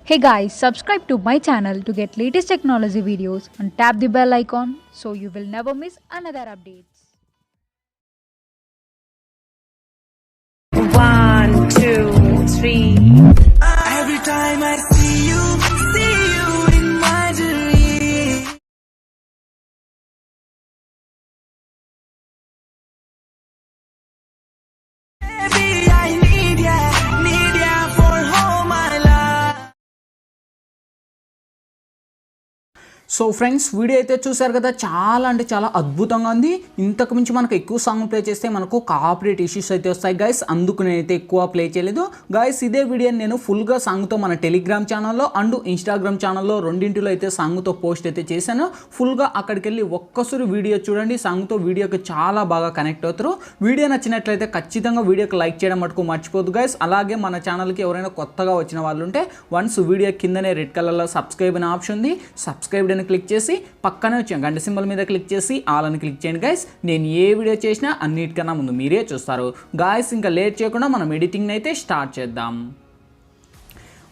Hey guys, subscribe to my channel to get latest technology videos and tap the bell icon so you will never miss another updates. 1, 2, 3. Every time I see you in my dream. Baby, I need ya for all my life. So friends video అయితే చూసారు కదా, చాలా అంటే చాలా అద్భుతంగా ఉంది. ఇంతకు మించి మనకు ఎక్కువ సాంగ్ ప్లే చేస్తే మనకు కాపీరైట్ ఇష్యూస్ అయితే వస్తాయి గైస్. అందుకు నేనైతే ఎక్కువ ప్లే చేయలేదు గైస్. ఇదే వీడియోని నేను ఫుల్గా సాంగ్తో మన టెలిగ్రామ్ ఛానల్లో అండ్ ఇన్స్టాగ్రామ్ ఛానల్లో రెండింటిలో అయితే సాంగ్తో పోస్ట్ అయితే చేశాను. ఫుల్గా అక్కడికి వెళ్ళి ఒక్కసారి వీడియో చూడండి. సాంగ్తో వీడియోకి చాలా బాగా కనెక్ట్ అవుతారు. వీడియో నచ్చినట్లయితే ఖచ్చితంగా వీడియోకి లైక్ చేయడం మటుకు మర్చిపోద్దు గైస్. అలాగే మన ఛానల్కి ఎవరైనా కొత్తగా వచ్చిన వాళ్ళు ఉంటే వన్స్ వీడియో కిందనే రెడ్ కలర్లో సబ్స్క్రైబ్ అనే ఆప్షన్ ఉంది. సబ్స్క్రైబ్ అని క్లిక్ చేసి పక్కనే వచ్చే గంట సింబల్ మీద క్లిక్ చేసి ఆల్ అని క్లిక్ చేయండి గైస్. నేను ఏ వీడియో చేసినా అన్నిటికన్నా ముందు మీరే చూస్తారు గాయస్. ఇంకా లేట్ చేయకుండా మనం ఎడిటింగ్ అయితే స్టార్ట్ చేద్దాం.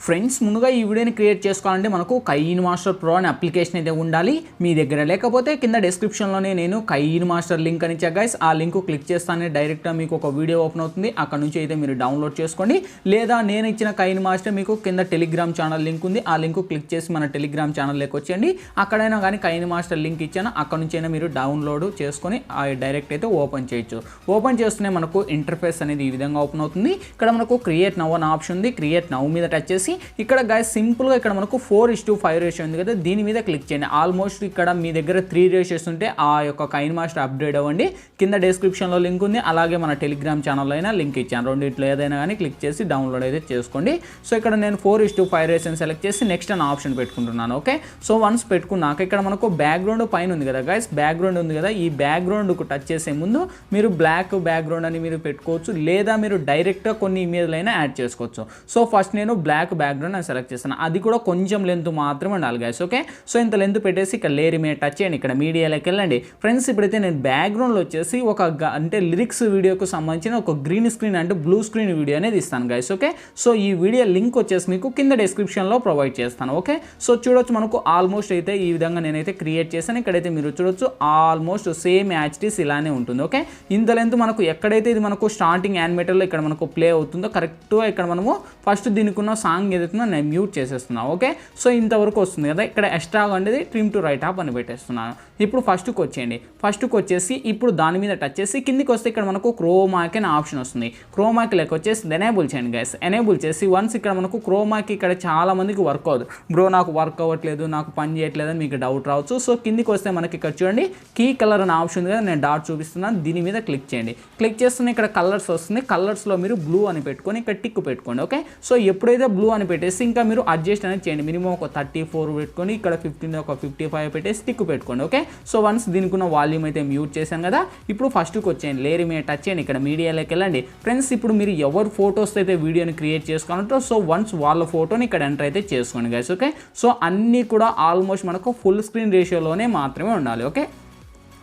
ఫ్రెండ్స్, ముందుగా ఈ వీడియోని క్రియేట్ చేసుకోవాలంటే మనకు kinemaster Pro అనే అప్లికేషన్ అయితే ఉండాలి. మీ దగ్గర లేకపోతే కింద డిస్క్రిప్షన్లోనే నేను kinemaster లింక్ అని ఇచ్చా గైస్. ఆ లింక్ క్లిక్ చేస్తానే డైరెక్ట్గా మీకు ఒక వీడియో ఓపెన్ అవుతుంది. అక్కడ నుంచి అయితే మీరు డౌన్లోడ్ చేసుకోండి. లేదా నేను ఇచ్చిన kinemaster మీకు కింద టెలిగ్రామ్ ఛానల్ లింక్ ఉంది. ఆ లింక్ క్లిక్ చేసి మన టెలిగ్రామ్ ఛానల్లోకి వచ్చేయండి. అక్కడైనా కానీ kinemaster లింక్ ఇచ్చాను, అక్కడ నుంచి అయినా మీరు డౌన్లోడ్ చేసుకొని డైరెక్ట్ అయితే ఓపెన్ చేయొచ్చు. ఓపెన్ చేస్తూనే మనకు ఇంటర్ఫేస్ అనేది ఈ విధంగా ఓపెన్ అవుతుంది. ఇక్కడ మనకు క్రియేట్ నవ్ అనే ఆప్షన్ ఉంది. క్రియేట్ నవ్ మీద టచ్ చేసి ఇక్కడ గైస్ సింపుల్గా ఇక్కడ మనకు 4:5 రేషియో ఉంది కదా, దీని మీద క్లిక్ చేయండి. ఆల్మోస్ట్ ఇక్కడ మీ దగ్గర 3 రేషియోస్ ఉంటే ఆ యొక్క kinemaster అప్డేట్ అవ్వండి. కింద డిస్క్రిప్షన్లో లింక్ ఉంది. అలాగే మన టెలిగ్రామ్ ఛానల్లో అయినా లింక్ ఇచ్చాను. రెండింటిలో ఏదైనా కానీ క్లిక్ చేసి డౌన్లోడ్ అయితే చేసుకోండి. సో ఇక్కడ నేను 4:5 రేషియోని సెలెక్ట్ చేసి నెక్స్ట్ అనే ఆప్షన్ పెట్టుకుంటున్నాను. ఓకే, సో వన్స్ పెట్టుకున్నాక ఇక్కడ మనకు బ్యాక్గ్రౌండ్ పైన ఉంది కదా గైస్, బ్యాక్గ్రౌండ్ ఉంది కదా, ఈ బ్యాక్గ్రౌండ్కు టచ్ చేసే ముందు మీరు బ్లాక్ బ్యాక్గ్రౌండ్ అని మీరు పెట్టుకోవచ్చు. లేదా మీరు డైరెక్ట్గా కొన్ని ఇమేజ్లు అయినా యాడ్ చేసుకోవచ్చు. సో ఫస్ట్ నేను బ్లాక్ బ్యాక్గ్రౌండ్ అని సెలెక్ట్ చేస్తాను. అది కూడా కొంచెం లెంత్ మాత్రమే ఉండాలి గైస్. ఓకే, సో ఇంత లెంత్ పెట్టేసి ఇక్కడ లేయర్ మీద టచ్ చేయండి. ఇక్కడ మీడియాలోకి వెళ్ళండి. ఫ్రెండ్స్, ఇప్పుడైతే నేను బ్యాక్గ్రౌండ్లో వచ్చేసి ఒక అంటే లిరిక్స్ వీడియోకు సంబంధించిన ఒక గ్రీన్ స్క్రీన్ అంటే బ్లూ స్క్రీన్ వీడియో అనేది ఇస్తాను గైస్. ఓకే, సో ఈ వీడియో లింక్ వచ్చేసి మీకు కింద డిస్క్రిప్షన్లో ప్రొవైడ్ చేస్తాను. ఓకే, సో చూడొచ్చు మనకు ఆల్మోస్ట్ అయితే ఈ విధంగా నేనైతే క్రియేట్ చేశాను. ఇక్కడైతే మీరు చూడొచ్చు ఆల్మోస్ట్ సేమ్ యాచ్టీస్ ఇలానే ఉంటుంది. ఓకే, ఇంత లెంత్ మనకు ఎక్కడైతే ఇది మనకు స్టార్టింగ్ యానిమేటర్లో ఇక్కడ మనకు ప్లే అవుతుందో కరెక్ట్గా ఇక్కడ మనము ఫస్ట్ దీనికి ఉన్న సాంగ్ ఏదైతుందో నేను మ్యూట్ చేసేస్తున్నాను. ఓకే, సో ఇంతవరకు వస్తుంది కదా. ఇక్కడ ఎక్స్ట్రాగా ఉండేది ట్రిమ్ టు రైట్ ఆప్ అని పెట్టేస్తున్నాను. ఇప్పుడు ఫస్ట్కి వచ్చేయండి. ఫస్ట్కి వచ్చేసి ఇప్పుడు దాని మీద టచ్ చేసి కిందికి వస్తే ఇక్కడ మనకు క్రోమాకి అనే ఆప్షన్ వస్తుంది. క్రోమాకి లెక్క వచ్చేసి ఎనేబుల్ చేయండి గైస్. ఎనేబుల్ చేసి వన్స్ ఇక్కడ మనకు క్రోమాకి ఇక్కడ చాలా మందికి వర్క్ అవ్వదు. బ్రో నాకు వర్క్ అవ్వట్లేదు, నాకు పని చేయట్లేదు అని మీకు డౌట్ రావచ్చు. సో కిందికి వస్తే మనకి ఇక్కడ చూడండి కీ కలర్ అనే ఆప్షన్ ఉంది కదా, నేను డాట్ చూపిస్తున్నాను. దీని మీద క్లిక్ చేయండి. క్లిక్ చేస్తున్న ఇక్కడ కలర్స్ వస్తుంది. కలర్స్లో మీరు బ్లూ అని పెట్టుకొని ఇక్కడ టిక్ పెట్టుకోండి. ఓకే, సో ఎప్పుడైతే బ్లూ అని పెట్టేసి ఇంకా మీరు అడ్జస్ట్ అనేది చేయండి. మినిమం ఒక 34 పెట్టుకొని ఇక్కడ 15 ఒక 55 పెట్టేసి టిక్ పెట్టుకోండి. ఓకే, సో వన్స్ దీనికి ఉన్న వాల్యూమ్ అయితే మ్యూట్ చేశాను కదా. ఇప్పుడు ఫస్ట్కి వచ్చేయండి, లేయర్ మీద టచ్ చేయండి. ఇక్కడ మీడియాలోకి వెళ్ళండి. ఫ్రెండ్స్, ఇప్పుడు మీరు ఎవరు ఫోటోస్ అయితే వీడియోని క్రియేట్ చేసుకోవాలంటారో సో వన్స్ వాళ్ళ ఫోటోని ఇక్కడ ఎంటర్ అయితే చేసుకోండి గైస్. ఓకే, సో అన్నీ కూడా ఆల్మోస్ట్ మనకు ఫుల్ స్క్రీన్ రేషియోలోనే మాత్రమే ఉండాలి. ఓకే,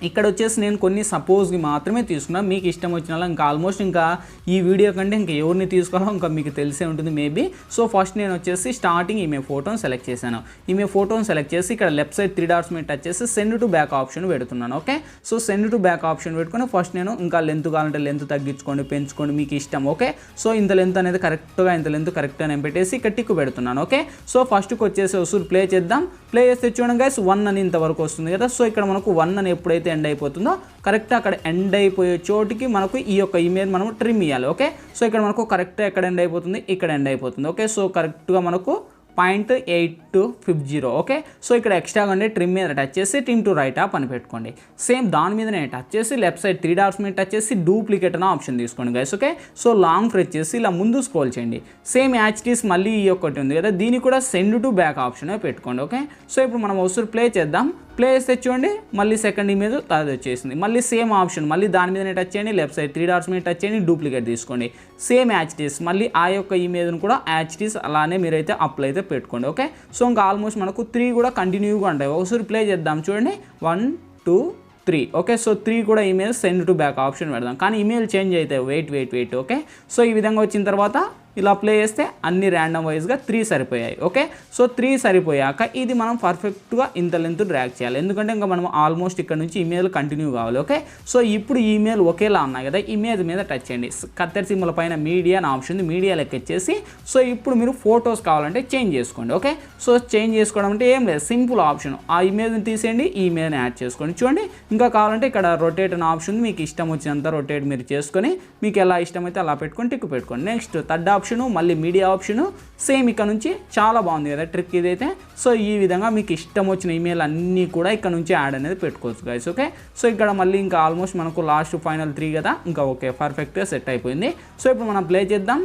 ఇక్కడ వచ్చేసి నేను కొన్ని సపోజ్కి మాత్రమే తీసుకున్నాను. మీకు ఇష్టం వచ్చిన ఇంకా ఆల్మోస్ట్ ఇంకా ఈ వీడియో కంటే ఇంకా ఎవరిని తీసుకోవాలో ఇంకా మీకు తెలిసే ఉంటుంది మేబీ. సో ఫస్ట్ నేను వచ్చేసి స్టార్టింగ్ ఈమె ఫోటోని సెలెక్ట్ చేశాను. ఈమె ఫోటోని సెలెక్ట్ చేసి ఇక్కడ లెఫ్ట్ సైడ్ 3 డాట్స్ మీద టచ్ చేసి సెండ్ టు బ్యాక్ ఆప్షన్ పెడుతున్నాను. Okay, so send to back option పెట్టుకొని ఫస్ట్ నేను ఇంకా లెంత్ కావాలంటే లెంత్ తగ్గించుకోండి, పెంచుకోండి, మీకు ఇష్టం. ఓకే, సో ఇంత లెంత్ అనేది కరెక్ట్గా ఇంత లెంత్ కరెక్ట్గా నేను పెట్టేసి ఇక్కడ టిక్ పెడుతున్నాను. ఓకే, సో ఫస్ట్కి వచ్చేసి వసూరు ప్లే చేద్దాం. ప్లే చేస్తే చూడండి గైస్ 1 అని ఇంతవరకు వస్తుంది కదా. సో ఇక్కడ మనకు 1 అని ఎప్పుడైతే ఎండ్ అయిపోతుందో కరెక్ట్ అక్కడ ఎండ్ అయిపోయే చోటికి మనకు ఈ యొక్క ఇమేజ్ మనం ట్రిమ్ ఇవ్వాలి. ఓకే, సో ఇక్కడ మనకు కరెక్ట్గా ఎక్కడ ఎండ్ అయిపోతుంది, ఇక్కడ ఎండ్ అయిపోతుంది. ఓకే, సో కరెక్ట్గా మనకు 0.8250. ఓకే, సో ఇక్కడ ఎక్స్ట్రాగా ఉండే ట్రిమ్ మీద టచ్ చేసి ట్రిమ్ టు రైట్ ఆప్ అని పెట్టుకోండి. సేమ్ దాని మీదనే టచ్ చేసి లెఫ్ట్ సైడ్ 3 డాట్స్ మీద టచ్ చేసి డూప్లికేట్ అనే ఆప్షన్ తీసుకోండి guys. Okay, so long press చేసి ఇలా ముందు స్క్రోల్ చేయండి. సేమ్ యాచ్టీస్ మళ్ళీ ఈ ఒక్కటి ఉంది కదా, దీన్ని కూడా సెండ్ టు బ్యాక్ ఆప్షన్ పెట్టుకోండి. ఓకే, సో ఇప్పుడు మనం ఒకసారి ప్లే చేద్దాం. ప్లే చేస్తే చూడండి మళ్ళీ సెకండ్ ఇమేజ్ అది వచ్చేసింది. మళ్ళీ సేమ్ ఆప్షన్ మళ్ళీ దాని మీదనే టచ్ చేయండి. లెఫ్ట్ సైడ్ 3 డాట్స్ మీద టచ్ చేయండి, డూప్లికేట్ తీసుకోండి. సేమ్ యాచ్టీస్ మళ్ళీ ఆ యొక్క ఇమేజ్ను కూడా యాచ్టీస్ అలానే మీరైతే అప్లై అయితే పెట్టుకోండి. ఓకే, సో ఇంకా ఆల్మోస్ట్ మనకు 3 కూడా కంటిన్యూగా ఉంటాయి. ఒకసారి ప్లే చేద్దాం చూడండి 1 2 3. ఓకే, సో 3 కూడా image send to back option పెడదాం. కానీ ఇమేజ్ చేంజ్ అవుతాయి. వెయిట్. ఓకే, సో ఈ విధంగా వచ్చిన తర్వాత ఇలా ప్లే చేస్తే అన్ని ర్యాండమ్ వైజ్గా 3 సరిపోయాయి. ఓకే, సో 3 సరిపోయాక ఇది మనం పర్ఫెక్ట్గా ఇంత లెంత్ డ్రాగ్ చేయాలి, ఎందుకంటే ఇంకా మనం ఆల్మోస్ట్ ఇక్కడ నుంచి ఇమేజ్ కంటిన్యూ కావాలి. ఓకే, సో ఇప్పుడు ఈ ఇమేజ్ ఒకేలా ఉన్నాయి కదా, ఇమేజ్ మీద టచ్ చేయండి, కత్తెర సింబల్ పైన మీడియా అని ఆప్షన్ ఉంది, మీడియా లెక్క ఇచ్చేసి సో ఇప్పుడు మీరు ఫొటోస్ కావాలంటే చేంజ్ చేసుకోండి. ఓకే, సో చేంజ్ చేసుకోవడం అంటే ఏం లేదు, సింపుల్ ఆప్షన్, ఆ ఇమేజ్ని తీసేయండి, ఈ ఇమేజ్ని యాడ్ చేసుకోండి. చూడండి, ఇంకా కావాలంటే ఇక్కడ రొటేట్ అనే ఆప్షన్ ఉంది, మీకు ఇష్టం వచ్చినంత రొటేట్ మీరు చేసుకొని మీకు ఎలా ఇష్టమైతే అలా పెట్టుకొని టిక్ పెట్టుకోండి. నెక్స్ట్ థర్డ్ ఆప్షను మళ్ళీ మీడియా ఆప్షను సేమ్ ఇక్కడ నుంచి చాలా బాగుంది కదా ట్రిక్ ఇదైతే. సో ఈ విధంగా మీకు ఇష్టం వచ్చిన ఇమెయిల్ అన్నీ కూడా ఇక్కడ నుంచి యాడ్ అనేది పెట్టుకోవచ్చు గైస్. ఓకే, సో ఇక్కడ మళ్ళీ ఇంకా ఆల్మోస్ట్ మనకు లాస్ట్ ఫైనల్ 3 కదా, ఇంకా ఓకే పర్ఫెక్ట్గా సెట్ అయిపోయింది. సో ఇప్పుడు మనం ప్లే చేద్దాం,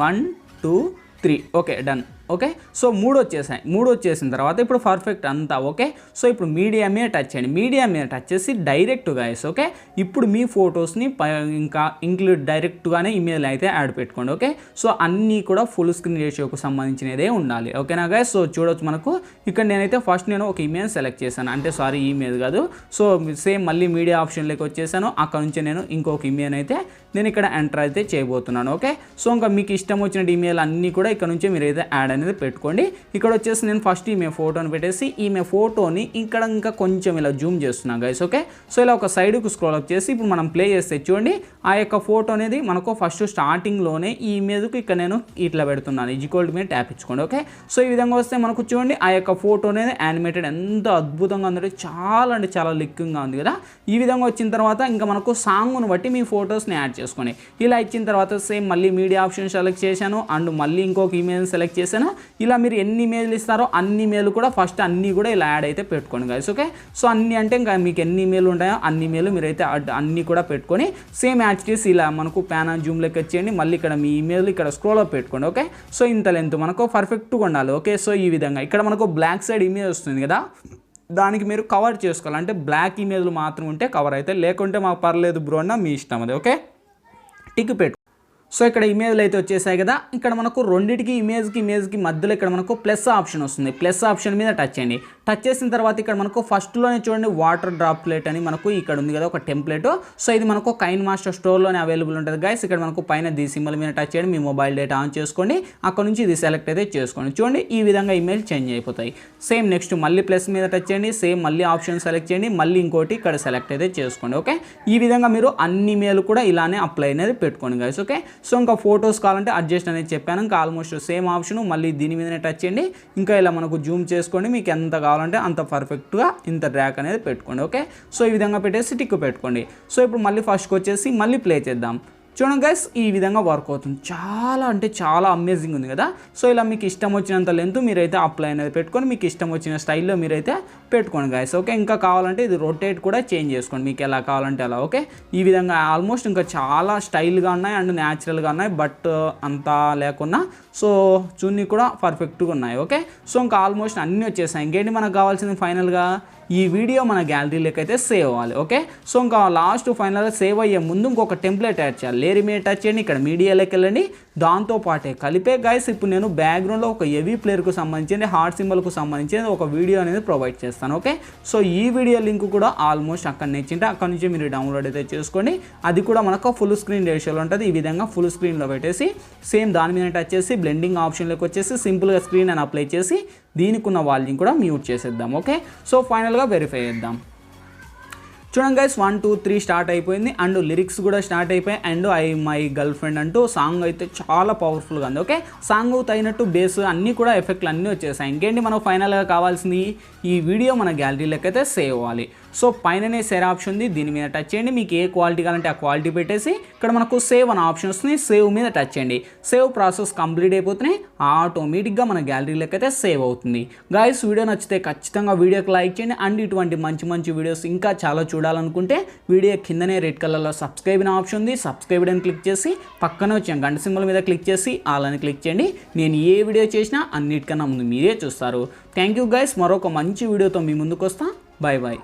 1 2 3 ఓకే డన్. ఓకే, సో 3 వచ్చేసాయి, 3 వచ్చేసిన తర్వాత ఇప్పుడు పర్ఫెక్ట్ అంతా. ఓకే, సో ఇప్పుడు మీడియా మీద టచ్ చేయండి, మీడియా మీద టచ్ చేసి డైరెక్ట్ గైస్. ఓకే, ఇప్పుడు మీ ఫొటోస్ని ఇంకా ఇంక్లూడ్ డైరెక్ట్గానే ఇమేజ్ అయితే యాడ్ పెట్టుకోండి. ఓకే, సో అన్నీ కూడా ఫుల్ స్క్రీన్ రేషియోకి సంబంధించినదే ఉండాలి. ఓకేనా గైస్, సో చూడొచ్చు మనకు ఇక్కడ నేనైతే ఫస్ట్ నేను ఒక ఇమేజ్ సెలెక్ట్ చేశాను, అంటే సారీ ఇమేజ్ కాదు, సో సేమ్ మళ్ళీ మీడియా ఆప్షన్లోకి వచ్చేసాను, అక్కడ నుంచి నేను ఇంకొక ఇమేజ్ అయితే నేను ఇక్కడ ఎంటర్ అయితే చేయబోతున్నాను. ఓకే, సో ఇంకా మీకు ఇష్టం వచ్చిన ఇమేజ్ అన్నీ కూడా ఇక్కడ నుంచి మీరు అయితే యాడ్ అనేది పెట్టుకోండి. ఇక్కడ వచ్చేసి నేను ఫస్ట్ ఈమె ఫోటోని పెట్టేసి ఈమె ఫోటోని ఇక్కడ ఇంకా కొంచెం ఇలా జూమ్ చేస్తున్నాను గైస్. ఓకే, సో ఇలా ఒక సైడ్కు స్క్రోల్ అప్ చేసి ఇప్పుడు మనం ప్లే చేస్తే చూడండి ఆ యొక్క ఫోటో అనేది మనకు ఫస్ట్ స్టార్టింగ్లోనే ఈ ఇమేజ్కు ఇక్కడ నేను ఇట్లా పెడుతున్నాను, ఈక్వల్ మీద ట్యాప్ ఇచ్చుకోండి. ఓకే, సో ఈ విధంగా వస్తే మనకు చూడండి ఆ యొక్క ఫోటో అనేది యానిమేటెడ్ ఎంత అద్భుతంగా ఉందంటే చాలా అంటే చాలా లుకింగ్గా ఉంది కదా. ఈ విధంగా వచ్చిన తర్వాత ఇంకా మనకు సాంగ్ను బట్టి మీ ఫొటోస్ని యాడ్ చేసుకోండి. ఇలా ఇచ్చిన తర్వాత సేమ్ మళ్ళీ మీడియా ఆప్షన్ సెలెక్ట్ చేశాను అండ్ మళ్ళీ ఇంకొక ఇమేజ్ సెలెక్ట్ చేశాను. ఇలా మీరు ఎన్ని ఇమేజ్లు ఇస్తారో అన్ని ఇమేజ్లు కూడా ఫస్ట్ అన్నీ కూడా ఇలా యాడ్ అయితే పెట్టుకోండి గైస్. ఓకే, సో అన్ని అంటే ఇంకా మీకు ఎన్ని ఇమేజ్లు ఉంటాయో అన్ని ఇమేజ్లు మీరైతే అన్నీ కూడా పెట్టుకొని సేమ్ యాక్టివ్స్ ఇలా మనకు ప్యాన్ జూమ్ లెక్క వచ్చేయండి, మళ్ళీ ఇక్కడ మీ ఇమేజ్లు ఇక్కడ స్క్రోల్ అప్ పెట్టుకోండి. ఓకే, సో ఇంత లెంత్ మనకు పర్ఫెక్ట్గా ఉండాలి. ఓకే, సో ఈ విధంగా ఇక్కడ మనకు బ్లాక్ సైడ్ ఇమేజ్ వస్తుంది కదా, దానికి మీరు కవర్ చేసుకోవాలి, అంటే బ్లాక్ ఇమేజ్లు మాత్రం ఉంటే కవర్ అయితే, లేకుంటే మాకు పర్లేదు బ్రో అన్న మీ ఇష్టం అది. ఓకే, టిక్ పెట్టు. సో ఇక్కడ ఇమేజ్లు అయితే వచ్చేసాయి కదా, ఇక్కడ మనకు రెండింటికి ఇమేజ్కి మధ్యలో ఇక్కడ మనకు ప్లస్ ఆప్షన్ వస్తుంది, ప్లస్ ఆప్షన్ మీద టచ్ చేయండి. టచ్ చేసిన తర్వాత ఇక్కడ మనకు ఫస్ట్లోనే చూడండి వాటర్ డ్రాప్లెట్ అని మనకు ఇక్కడ ఉంది కదా ఒక టెంప్లెట్. సో ఇది మనకు కైన్మాస్టర్ స్టోర్లోనే అవైలబుల్ ఉంటుంది గైస్. ఇక్కడ మనకు పైన ది సింబల్ మీద టచ్ చేయండి, మీ మొబైల్ డేటా ఆన్ చేసుకోండి, అక్కడ నుంచి ఇది సెలెక్ట్ అయితే చేసుకోండి. చూడండి ఈ విధంగా ఇమేజ్ చేంజ్ అయిపోతాయి. సేమ్ నెక్స్ట్ మళ్ళీ ప్లస్ మీద టచ్ చేయండి, సేమ్ మళ్ళీ ఆప్షన్ సెలెక్ట్ చేయండి, మళ్ళీ ఇంకోటి ఇక్కడ సెలెక్ట్ అయితే చేసుకోండి. ఓకే, ఈ విధంగా మీరు అన్ని ఇమేజ్లు కూడా ఇలానే అప్లై అనేది పెట్టుకోండి గైస్. ఓకే, సో ఇంకా ఫొటోస్ కావాలంటే అడ్జస్ట్ అనేది చెప్పాను, ఇంకా ఆల్మోస్ట్ సేమ్ ఆప్షన్ మళ్ళీ దీని మీదనే టచ్ చేయండి, ఇంకా ఇలా మనకు జూమ్ చేసుకోండి, మీకు ఎంత కావాలంటే అంత పర్ఫెక్ట్గా ఇంత డ్రాక్ అనేది పెట్టుకోండి. ఓకే, సో ఈ విధంగా పెట్టేసి టిక్ పెట్టుకోండి. సో ఇప్పుడు మళ్ళీ ఫస్ట్కి వచ్చేసి మళ్ళీ ప్లే చేద్దాం. చూడండి గైస్ ఈ విధంగా వర్క్ అవుతుంది, చాలా అంటే చాలా అమేజింగ్ ఉంది కదా. సో ఇలా మీకు ఇష్టం వచ్చినంత లెంత్ మీరైతే అప్లై అనేది పెట్టుకొని మీకు ఇష్టం వచ్చిన స్టైల్లో మీరైతే పెట్టుకోండి గైస్. ఓకే, ఇంకా కావాలంటే ఇది రొటేట్ కూడా చేంజ్ చేసుకోండి, మీకు ఎలా కావాలంటే అలా. ఓకే, ఈ విధంగా ఆల్మోస్ట్ ఇంకా చాలా స్టైల్గా ఉన్నాయి అండ్ న్యాచురల్గా ఉన్నాయి, బట్ అంతా లేకున్నా సో చూన్ని కూడా పర్ఫెక్ట్గా ఉన్నాయి. ఓకే, సో ఇంకా ఆల్మోస్ట్ అన్నీ వచ్చేసాయి. ఇంకేంటి మనకు కావాల్సింది ఫైనల్గా ఈ వీడియో మన గ్యాలరీలోకి అయితే సేవ్ అవ్వాలి. ఓకే, సో ఇంకా లాస్ట్ ఫైనల్గా సేవ్ అయ్యే ముందు ఇంకొక టెంప్లెట్ యాడ్ చేయాలి, లేయర్ మీద టచ్ చేయండి, ఇక్కడ మీడియాలోకి వెళ్ళండి, దాంతోపాటే కలిపే గైస్ ఇప్పుడు నేను బ్యాక్గ్రౌండ్లో ఒక హెవీ ప్లేయర్కు సంబంధించి హార్ట్ సింబల్కు సంబంధించి ఒక వీడియో అనేది ప్రొవైడ్ చేస్తాను. ఓకే, సో ఈ వీడియో లింక్ కూడా ఆల్మోస్ట్ అక్కడ నచ్చింటే అక్కడ నుంచి మీరు డౌన్లోడ్ అయితే చేసుకోండి, అది కూడా మనకు ఫుల్ స్క్రీన్ రేషియోలో ఉంటుంది. ఈ విధంగా ఫుల్ స్క్రీన్లో పెట్టేసి సేమ్ దాని మీద టచ్ చేసి బ్లెండింగ్ ఆప్షన్లోకి వచ్చేసి సింపుల్గా స్క్రీన్ అని అప్లై చేసి దీనికి ఉన్న వాల్యూమ్ కూడా మ్యూట్ చేసేద్దాం. ఓకే, సో ఫైనల్గా వెరిఫై చేద్దాం. చూడండి గైస్ 1 2 3 స్టార్ట్ అయిపోయింది అండ్ లిరిక్స్ కూడా స్టార్ట్ అయిపోయాయి and I my girl friend అంటూ సాంగ్ అయితే చాలా పవర్ఫుల్గా ఉంది. ఓకే, సాంగ్ తగినట్టు బేస్ అన్నీ కూడా ఎఫెక్ట్లు అన్నీ వచ్చేసాయి. ఇంకేంటి మనకు ఫైనల్గా కావాల్సింది ఈ వీడియో మన గ్యాలరీలోకి అయితే సేవ్ అవ్వాలి. సో పైననే సేవ్ ఆప్షన్ ఉంది, దీని మీద టచ్ చేయండి, మీకు ఏ క్వాలిటీ కావాలంటే ఆ క్వాలిటీ పెట్టేసి ఇక్కడ మనకు సేవ్ అనే ఆప్షన్ వస్తుంది, సేవ్ మీద టచ్ చేయండి. సేవ్ ప్రాసెస్ కంప్లీట్ అయిపోతున్నాయి, ఆటోమేటిక్గా మన గ్యాలరీలోకి అయితే సేవ్ అవుతుంది. గాయస్ వీడియో నచ్చితే ఖచ్చితంగా వీడియోకి లైక్ చేయండి అండ్ ఇటువంటి మంచి మంచి వీడియోస్ ఇంకా చాలా చూడాలనుకుంటే వీడియో కిందనే రెడ్ కలర్లో సబ్స్క్రైబ్ అనే ఆప్షన్ ఉంది, సబ్స్క్రైబ్ అని క్లిక్ చేసి పక్కనే వచ్చాం గంట సింబల్ మీద క్లిక్ చేసి ఆల్ అని క్లిక్ చేయండి. నేను ఏ వీడియో చేసినా అన్నిటికన్నా ముందు మీరే చూస్తారు. థ్యాంక్ యూ గైస్, మరొక మంచి వీడియోతో మీ ముందుకు వస్తా. Bye bye.